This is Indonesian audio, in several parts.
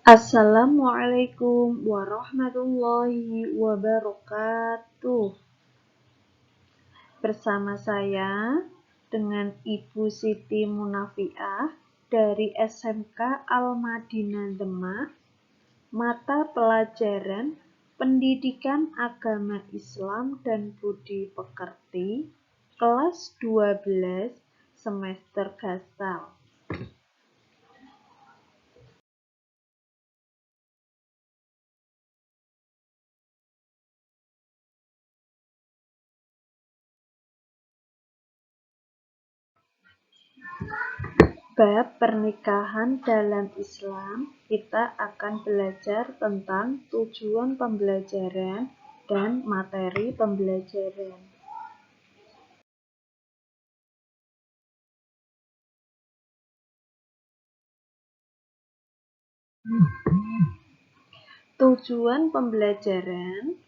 Assalamualaikum warahmatullahi wabarakatuh. Bersama saya dengan Ibu Siti Munafiah dari SMK Al-Madinah Demak, mata pelajaran Pendidikan Agama Islam dan Budi Pekerti, kelas 12 semester Gasal. Bab pernikahan dalam Islam, kita akan belajar tentang tujuan pembelajaran dan materi pembelajaran. Tujuan pembelajaran: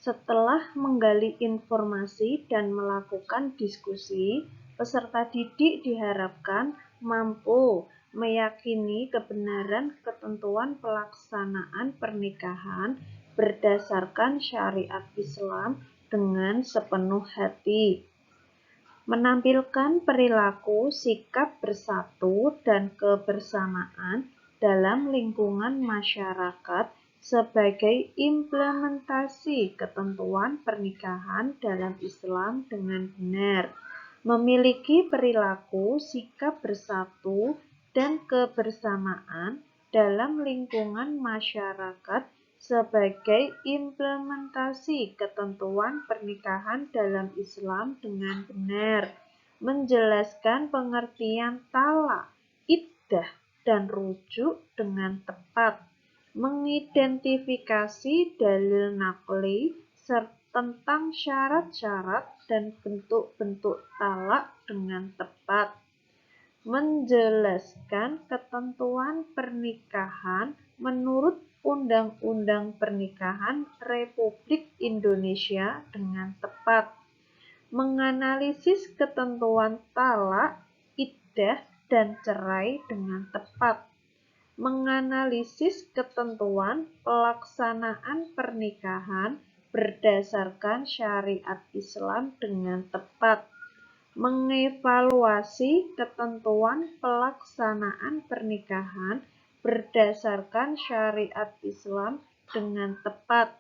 setelah menggali informasi dan melakukan diskusi, peserta didik diharapkan mampu meyakini kebenaran ketentuan pelaksanaan pernikahan berdasarkan syariat Islam dengan sepenuh hati, menampilkan perilaku sikap bersatu dan kebersamaan dalam lingkungan masyarakat sebagai implementasi ketentuan pernikahan dalam Islam dengan benar, memiliki perilaku sikap bersatu dan kebersamaan dalam lingkungan masyarakat sebagai implementasi ketentuan pernikahan dalam Islam dengan benar, menjelaskan pengertian talak, iddah, dan rujuk dengan tepat, mengidentifikasi dalil naqli tentang syarat-syarat dan bentuk-bentuk talak dengan tepat, menjelaskan ketentuan pernikahan menurut Undang-Undang Pernikahan Republik Indonesia dengan tepat, menganalisis ketentuan talak, iddah, dan cerai dengan tepat, menganalisis ketentuan pelaksanaan pernikahan berdasarkan syariat Islam dengan tepat, mengevaluasi ketentuan pelaksanaan pernikahan berdasarkan syariat Islam dengan tepat,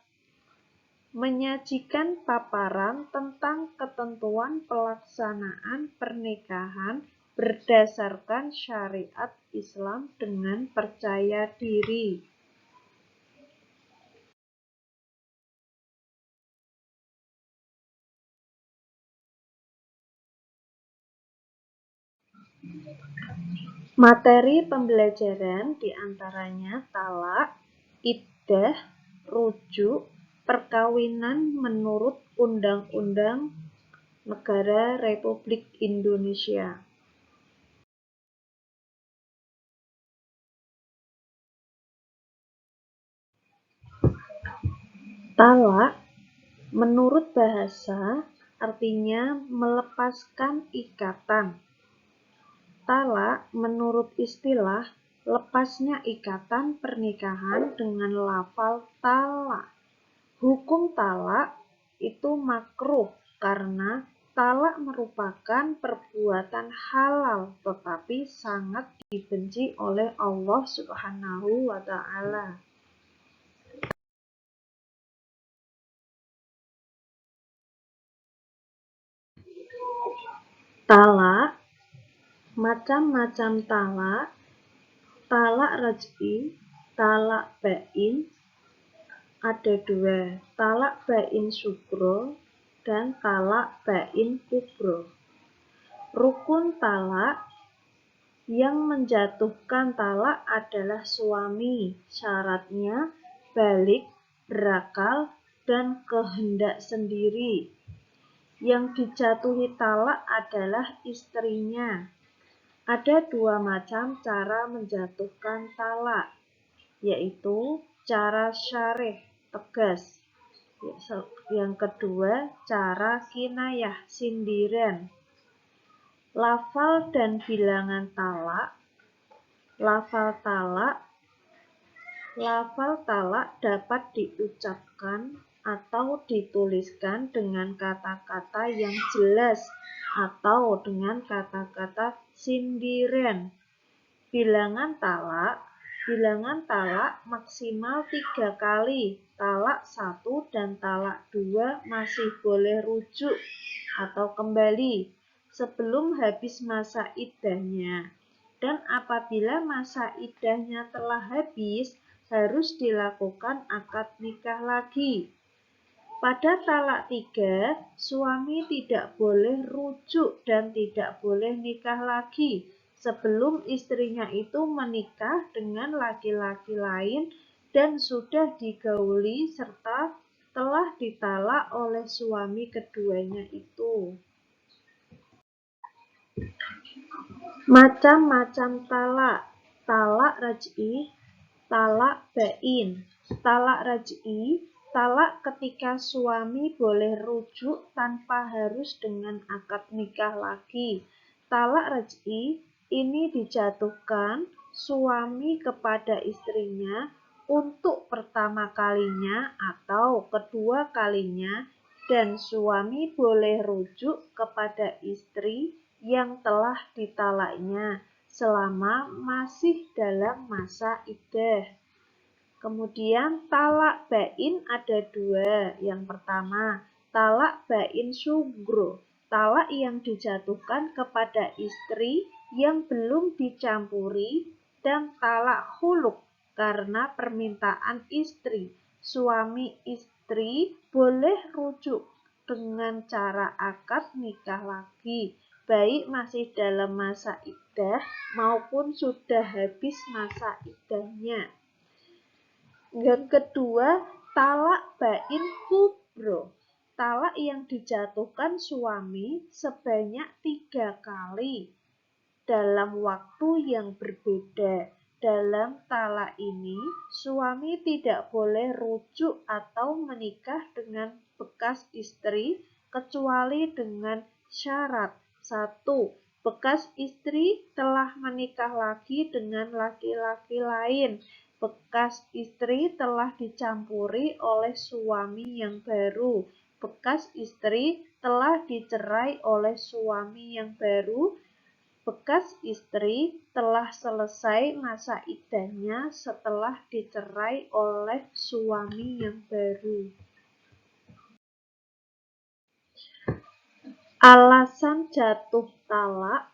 menyajikan paparan tentang ketentuan pelaksanaan pernikahan berdasarkan syariat Islam dengan percaya diri. Materi pembelajaran diantaranya talak, iddah, rujuk, perkawinan menurut Undang-Undang Negara Republik Indonesia. Talak menurut bahasa artinya melepaskan ikatan. Talak menurut istilah lepasnya ikatan pernikahan dengan lafal talak. Hukum talak itu makruh karena talak merupakan perbuatan halal tetapi sangat dibenci oleh Allah Subhanahu wa Ta'ala. Talak, macam-macam talak, talak raj'i, talak bain, ada dua, talak bain sugro dan talak bain kubro. Rukun talak: yang menjatuhkan talak adalah suami, syaratnya balik, berakal, dan kehendak sendiri. Yang dijatuhi talak adalah istrinya. Ada dua macam cara menjatuhkan talak, yaitu cara syarih, tegas. Yang kedua, cara kinayah, sindiran. Lafal dan bilangan talak. Lafal talak Lafal talak dapat diucapkan atau dituliskan dengan kata-kata yang jelas atau dengan kata-kata sindiran. Bilangan talak maksimal 3 kali. Talak 1 dan talak 2 masih boleh rujuk atau kembali sebelum habis masa iddahnya. Dan apabila masa iddahnya telah habis, harus dilakukan akad nikah lagi. Pada talak 3, suami tidak boleh rujuk dan tidak boleh nikah lagi sebelum istrinya itu menikah dengan laki-laki lain dan sudah digauli serta telah ditalak oleh suami keduanya itu. Macam-macam talak. Talak raj'i, talak bain. Talak raj'i, talak ketika suami boleh rujuk tanpa harus dengan akad nikah lagi. Talak raj'i ini dijatuhkan suami kepada istrinya untuk pertama kalinya atau kedua kalinya, dan suami boleh rujuk kepada istri yang telah ditalaknya selama masih dalam masa iddah. Kemudian talak bain ada 2. Yang pertama, talak bain sugro, talak yang dijatuhkan kepada istri yang belum dicampuri, dan talak khuluk karena permintaan istri. Suami istri boleh rujuk dengan cara akad nikah lagi, baik masih dalam masa iddah maupun sudah habis masa iddahnya. Yang kedua, talak bain kubro, talak yang dijatuhkan suami sebanyak 3 kali dalam waktu yang berbeda. Dalam talak ini, suami tidak boleh rujuk atau menikah dengan bekas istri kecuali dengan syarat. 1. Bekas istri telah menikah lagi dengan laki-laki lain. Bekas istri telah dicampuri oleh suami yang baru. Bekas istri telah dicerai oleh suami yang baru. Bekas istri telah selesai masa iddahnya setelah dicerai oleh suami yang baru. Alasan jatuh talak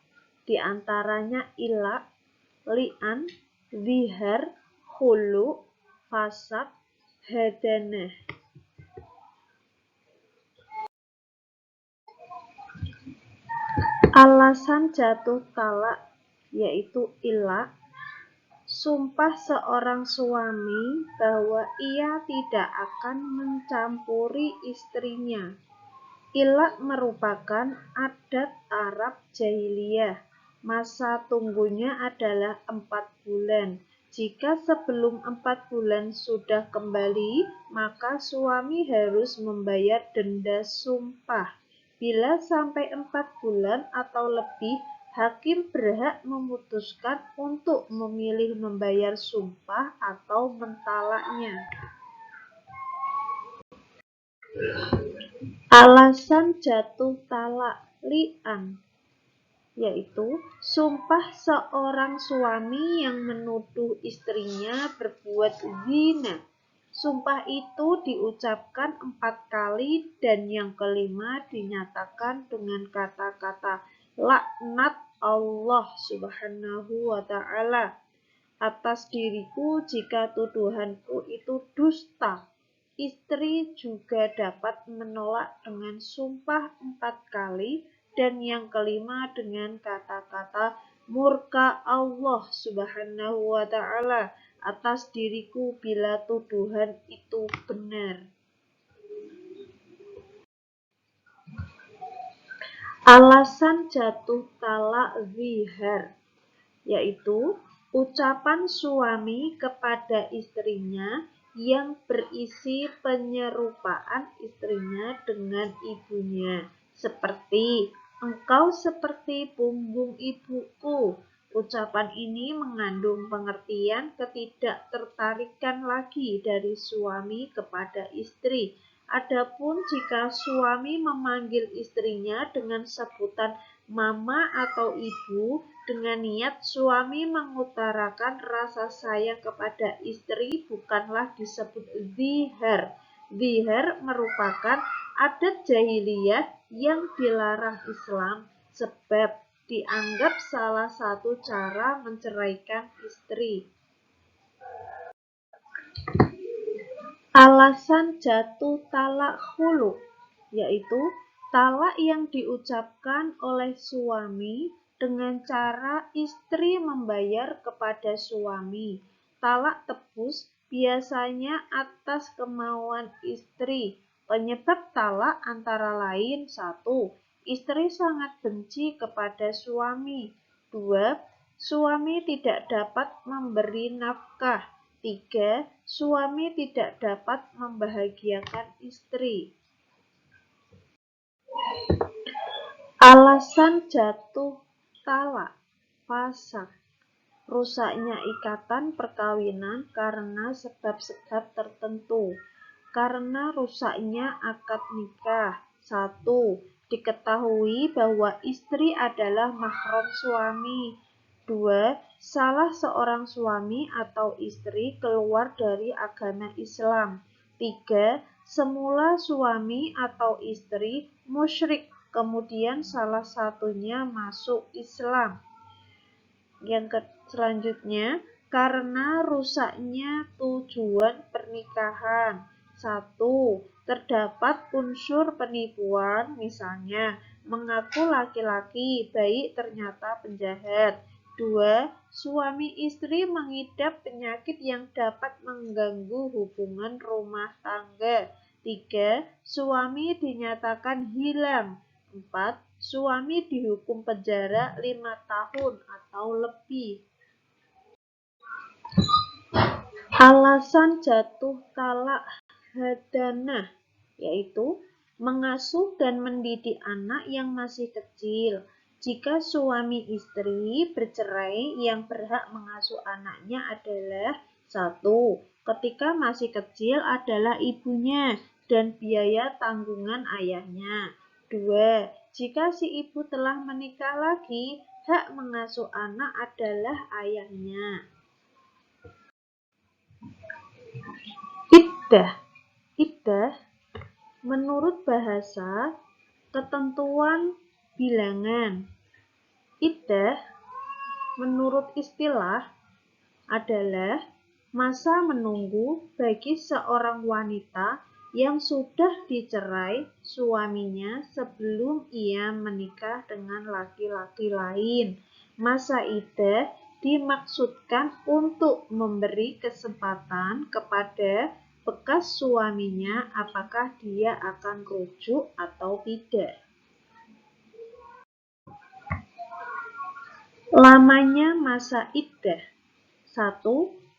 diantaranya ilak, li'an, zihar, khulu, fasad, hadanah. Alasan jatuh talak yaitu ilak, sumpah seorang suami bahwa ia tidak akan mencampuri istrinya. Ilak merupakan adat Arab jahiliyah. Masa tunggunya adalah 4 bulan. Jika sebelum 4 bulan sudah kembali, maka suami harus membayar denda sumpah. Bila sampai 4 bulan atau lebih, hakim berhak memutuskan untuk memilih membayar sumpah atau mentalaknya. Alasan jatuh talak li'an yaitu sumpah seorang suami yang menuduh istrinya berbuat zina. Sumpah itu diucapkan 4 kali dan yang kelima dinyatakan dengan kata-kata laknat Allah Subhanahu wa ta'ala atas diriku jika tuduhanku itu dusta. Istri juga dapat menolak dengan sumpah 4 kali dan yang kelima dengan kata-kata murka Allah Subhanahu wa ta'ala atas diriku bila tuduhan itu benar. Alasan jatuh talak zihar yaitu ucapan suami kepada istrinya yang berisi penyerupaan istrinya dengan ibunya, seperti engkau seperti punggung ibuku, Ucapan ini mengandung pengertian ketidaktertarikan lagi dari suami kepada istri. Adapun jika suami memanggil istrinya dengan sebutan mama atau ibu, dengan niat suami mengutarakan rasa sayang kepada istri, bukanlah disebut zihar. Zihar merupakan adat jahiliyah yang dilarang Islam sebab dianggap salah satu cara menceraikan istri. Alasan jatuh talak khulu, yaitu talak yang diucapkan oleh suami dengan cara istri membayar kepada suami. Talak tebus biasanya atas kemauan istri. Penyebab talak antara lain 1. Istri sangat benci kepada suami. 2. Suami tidak dapat memberi nafkah. 3. Suami tidak dapat membahagiakan istri. Alasan jatuh talak fasakh, rusaknya ikatan perkawinan karena sebab-sebab tertentu. Karena rusaknya akad nikah. 1. Diketahui bahwa istri adalah mahram suami. 2. Salah seorang suami atau istri keluar dari agama Islam. 3. Semula suami atau istri musyrik, kemudian salah satunya masuk Islam. Selanjutnya, karena rusaknya tujuan pernikahan. 1. Terdapat unsur penipuan, misalnya mengaku laki-laki baik ternyata penjahat. 2. Suami istri mengidap penyakit yang dapat mengganggu hubungan rumah tangga. 3. Suami dinyatakan hilang. 4. Suami dihukum penjara 5 tahun atau lebih. Alasan jatuh talak hadanah, yaitu mengasuh dan mendidik anak yang masih kecil. Jika suami istri bercerai, yang berhak mengasuh anaknya adalah 1. Ketika masih kecil adalah ibunya dan biaya tanggungan ayahnya. 2. Jika si ibu telah menikah lagi, hak mengasuh anak adalah ayahnya. Iddah menurut bahasa ketentuan bilangan. Iddah menurut istilah adalah masa menunggu bagi seorang wanita yang sudah dicerai suaminya sebelum ia menikah dengan laki-laki lain. Masa iddah dimaksudkan untuk memberi kesempatan kepada bekas suaminya apakah dia akan rujuk atau tidak. Lamanya masa iddah. 1.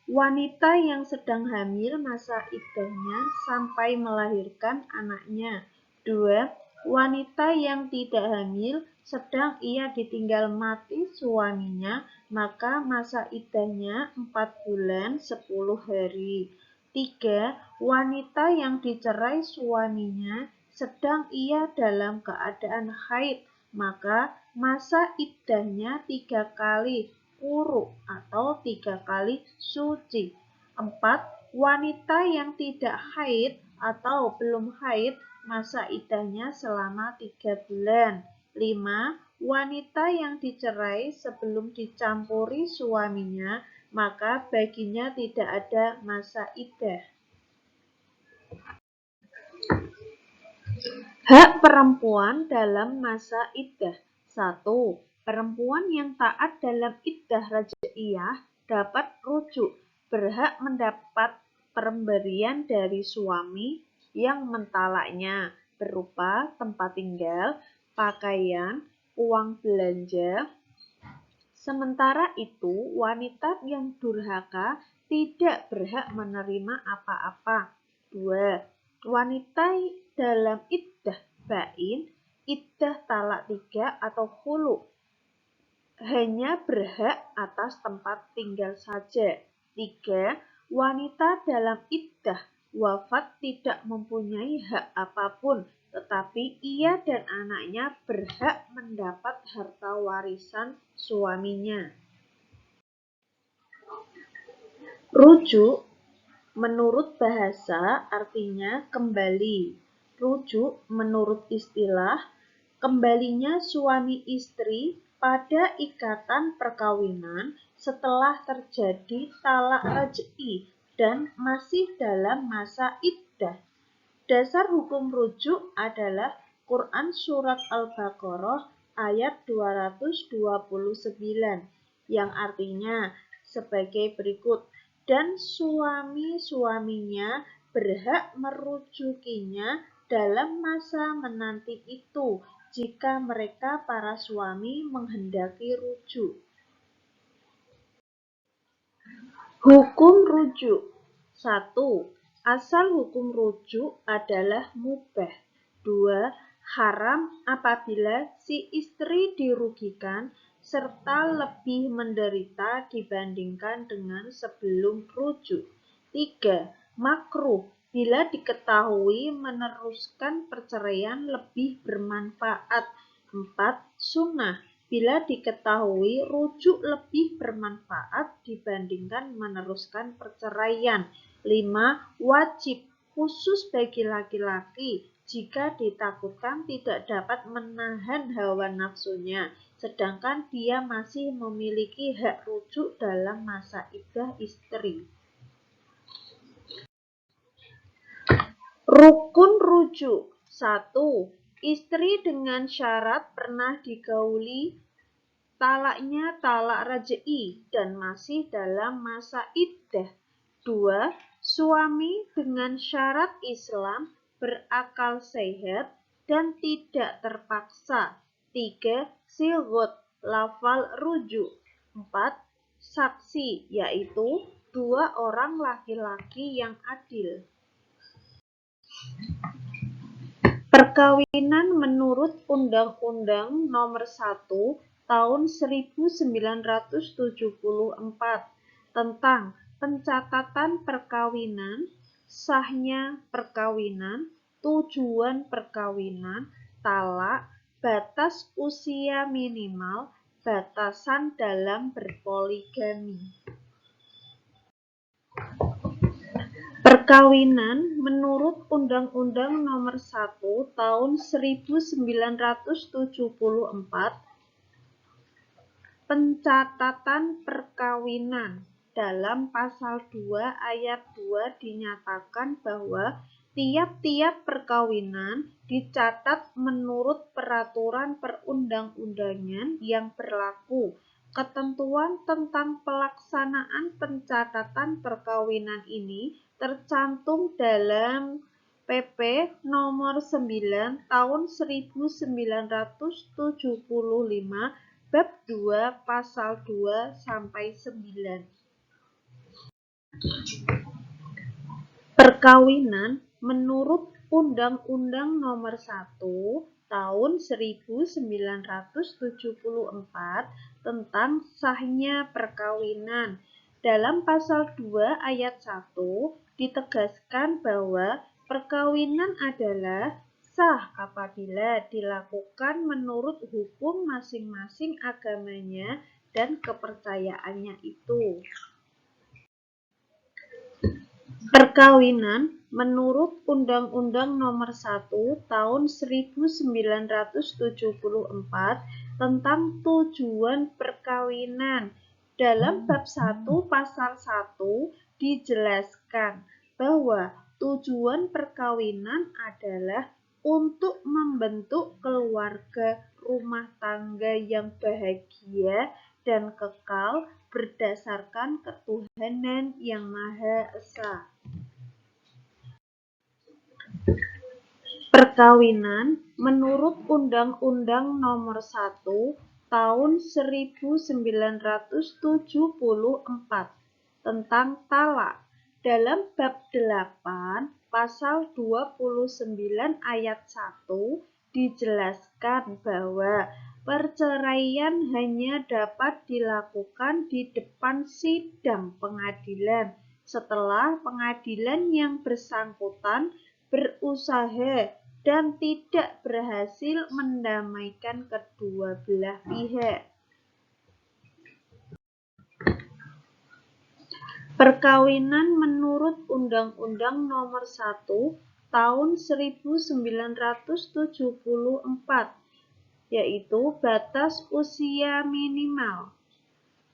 Wanita yang sedang hamil masa iddahnya sampai melahirkan anaknya. 2. Wanita yang tidak hamil sedang ia ditinggal mati suaminya, maka masa iddahnya 4 bulan 10 hari. 3. Wanita yang dicerai suaminya sedang ia dalam keadaan haid, maka masa iddahnya 3 kali quru atau 3 kali suci. 4. Wanita yang tidak haid atau belum haid masa iddahnya selama 3 bulan. 5. Wanita yang dicerai sebelum dicampuri suaminya, maka baginya tidak ada masa iddah. Hak perempuan dalam masa iddah. 1. Perempuan yang taat dalam iddah raj'iyah dapat rujuk, berhak mendapat pemberian dari suami yang mentalaknya berupa tempat tinggal, pakaian, uang belanja. Sementara itu, wanita yang durhaka tidak berhak menerima apa-apa. 2. Wanita dalam iddah bain, iddah talak 3 atau khulu hanya berhak atas tempat tinggal saja. 3. Wanita dalam iddah wafat tidak mempunyai hak apapun, tetapi ia dan anaknya berhak mendapat harta warisan suaminya. Rujuk menurut bahasa artinya kembali. Rujuk menurut istilah, kembalinya suami istri pada ikatan perkawinan setelah terjadi talak raj'i dan masih dalam masa iddah. Dasar hukum rujuk adalah Quran Surat Al-Baqarah ayat 229 yang artinya sebagai berikut, dan suami-suaminya berhak merujukinya dalam masa menanti itu jika mereka para suami menghendaki rujuk. Hukum rujuk. 1. Asal hukum rujuk adalah mubah. 2. Haram apabila si istri dirugikan serta lebih menderita dibandingkan dengan sebelum rujuk. 3. Makruh bila diketahui meneruskan perceraian lebih bermanfaat. 4. Sunnah bila diketahui rujuk lebih bermanfaat dibandingkan meneruskan perceraian. 5. Wajib khusus bagi laki-laki jika ditakutkan tidak dapat menahan hawa nafsunya, sedangkan dia masih memiliki hak rujuk dalam masa iddah istri. Rukun rujuk. 1. Istri dengan syarat pernah digauli, talaknya talak raj'i dan masih dalam masa iddah. 2. Suami dengan syarat Islam, berakal sehat dan tidak terpaksa. 3. Sigot, lafal rujuk. 4. Saksi, yaitu 2 orang laki-laki yang adil. Perkawinan menurut Undang-Undang Nomor 1 Tahun 1974 tentang pencatatan perkawinan, sahnya perkawinan, tujuan perkawinan, talak, batas usia minimal, batasan dalam berpoligami. Perkawinan menurut Undang-Undang Nomor 1 Tahun 1974 pencatatan perkawinan. Dalam pasal 2 ayat 2 dinyatakan bahwa tiap-tiap perkawinan dicatat menurut peraturan perundang-undangan yang berlaku. Ketentuan tentang pelaksanaan pencatatan perkawinan ini tercantum dalam PP Nomor 9 Tahun 1975 Bab 2 Pasal 2 sampai 9. Perkawinan menurut Undang-Undang Nomor 1 Tahun 1974 tentang sahnya perkawinan. Dalam pasal 2 ayat 1 ditegaskan bahwa perkawinan adalah sah apabila dilakukan menurut hukum masing-masing agamanya dan kepercayaannya itu. Perkawinan menurut Undang-Undang Nomor 1 Tahun 1974 tentang tujuan perkawinan. Dalam bab 1 pasal 1 dijelaskan bahwa tujuan perkawinan adalah untuk membentuk keluarga rumah tangga yang bahagia dan kekal berdasarkan ketuhanan yang Maha Esa. Perkawinan menurut Undang-Undang Nomor 1 Tahun 1974 tentang talak. Dalam bab 8 pasal 29 ayat 1 dijelaskan bahwa Perceraian hanya dapat dilakukan di depan sidang pengadilan setelah pengadilan yang bersangkutan berusaha dan tidak berhasil mendamaikan kedua belah pihak. Perkawinan menurut Undang-Undang Nomor 1 Tahun 1974, yaitu batas usia minimal.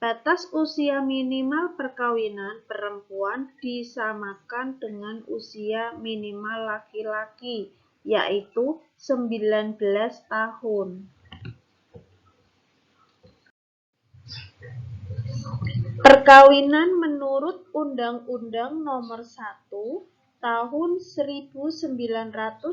Batas usia minimal perkawinan perempuan disamakan dengan usia minimal laki-laki, yaitu 19 tahun. Perkawinan menurut Undang-Undang Nomor 1 Tahun 1974,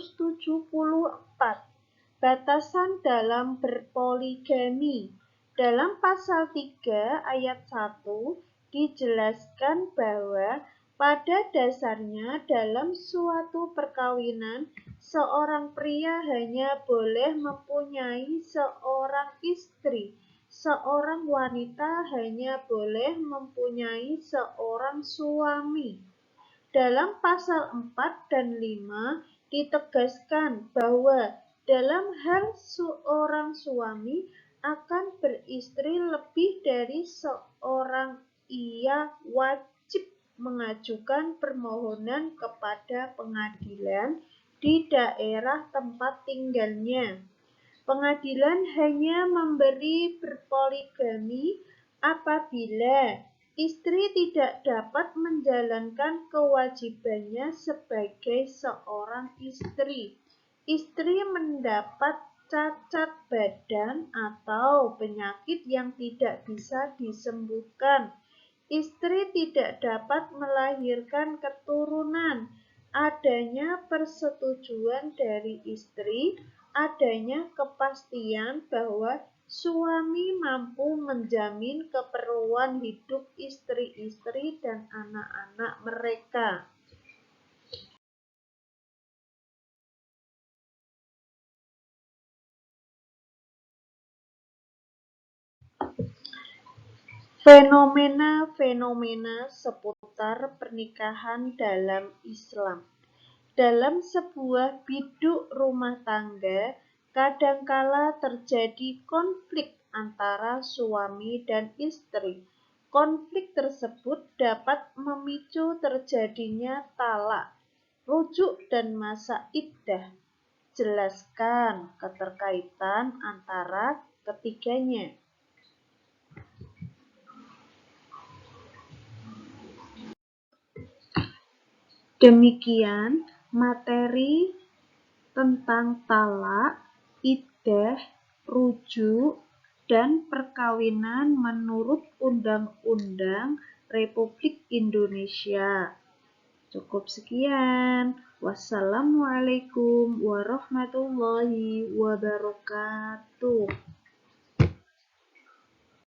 batasan dalam berpoligami. Dalam pasal 3 ayat 1 dijelaskan bahwa pada dasarnya dalam suatu perkawinan seorang pria hanya boleh mempunyai seorang istri. Seorang wanita hanya boleh mempunyai seorang suami. Dalam pasal 4 dan 5 ditegaskan bahwa dalam hal seorang suami akan beristri lebih dari seorang, ia wajib mengajukan permohonan kepada pengadilan di daerah tempat tinggalnya. Pengadilan hanya memberi berpoligami apabila istri tidak dapat menjalankan kewajibannya sebagai seorang istri. Istri mendapat cacat badan atau penyakit yang tidak bisa disembuhkan. Istri tidak dapat melahirkan keturunan. Adanya persetujuan dari istri, adanya kepastian bahwa suami mampu menjamin keperluan hidup istri-istri dan anak-anak mereka. Fenomena-fenomena seputar pernikahan dalam Islam. Dalam sebuah biduk rumah tangga, kadangkala terjadi konflik antara suami dan istri. Konflik tersebut dapat memicu terjadinya talak. Rujuk dan masa iddah. Jelaskan keterkaitan antara ketiganya. Demikian materi tentang talak, iddah, rujuk, dan perkawinan menurut Undang-Undang Republik Indonesia. Cukup sekian. Wassalamualaikum warahmatullahi wabarakatuh.